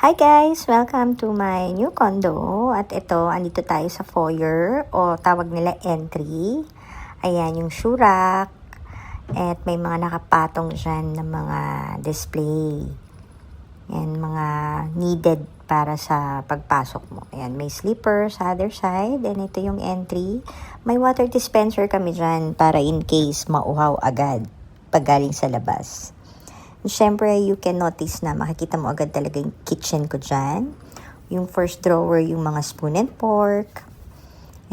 Hi guys! Welcome to my new condo. At ito, andito tayo sa foyer o tawag nila entry. Ayan yung shoe rack. At may mga nakapatong dyan na mga display. Ayan, mga needed para sa pagpasok mo. Ayan, may slipper sa other side. And ito yung entry. May water dispenser kami dyan para in case mauhaw agad pag galing sa labas. Siyempre, you can notice na makikita mo agad talaga yung kitchen ko dyan. Yung first drawer, yung mga spoon and fork.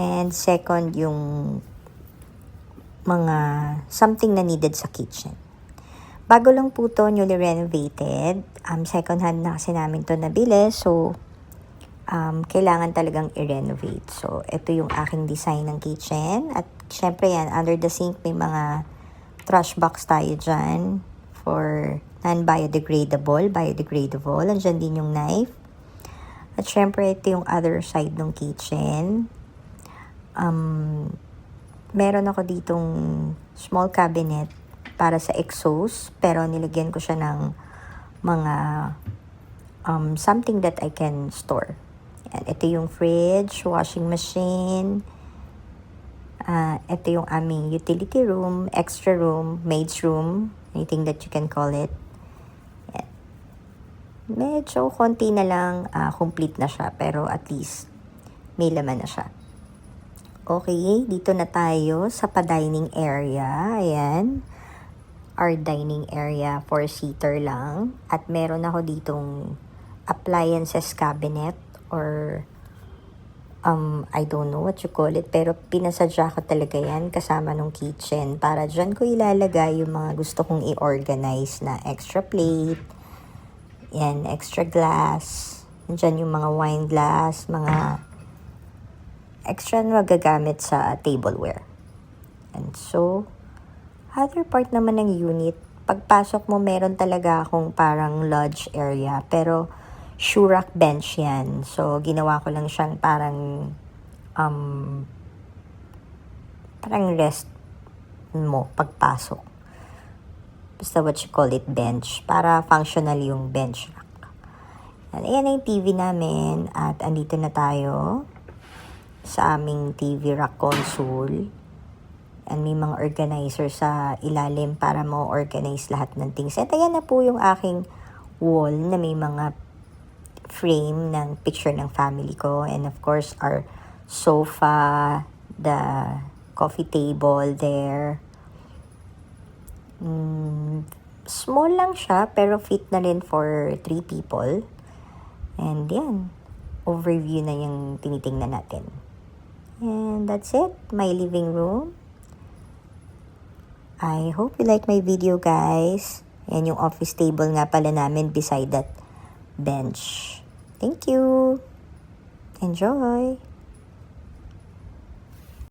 And second, yung mga something na needed sa kitchen. Bago lang po to, newly renovated. Second hand na kasi namin to nabili. So, kailangan talagang i-renovate. So, ito yung aking design ng kitchen. At syempre yan, under the sink may mga trash box tayo dyan. For non-biodegradable, biodegradable. Andyan din yung knife. At syempre, ito yung other side ng kitchen. Meron ako ditong small cabinet para sa exhaust. Pero nilagyan ko siya ng mga something that I can store. Yan. Ito yung fridge, washing machine. Ito yung aming utility room, extra room, maid's room. Anything that you can call it. Yan. Medyo konti na lang, complete na siya. Pero at least, may laman na siya. Okay, dito na tayo sa pa-dining area. Ayan. Our dining area, 4-seater lang. At meron ako ditong appliances cabinet or I don't know what you call it, pero pinasadya ko talaga yan kasama nung kitchen para dyan ko ilalagay yung mga gusto kong i-organize na extra plate, yan, extra glass, dyan yung mga wine glass, mga extra na magagamit sa tableware. And so, other part naman ng unit, pagpasok mo meron talaga akong parang lodge area, pero shoe rack bench yan. So, ginawa ko lang siyang parang rest mo pagpasok. Basta what you call it, bench. Para functional yung bench rack. Ayan na yung TV namin. At andito na tayo sa aming TV rack console. And may mga organizer sa ilalim para mo organize lahat ng things. At ayan na po yung aking wall na may mga frame ng picture ng family ko, and of course our sofa, the coffee table there. Small lang siya pero fit na rin for 3 people. And yan, overview na yung tinitingnan natin. And that's it, my living room. I hope you like my video, guys. Yan yung office table nga pala namin beside that bench. Thank you. Enjoy.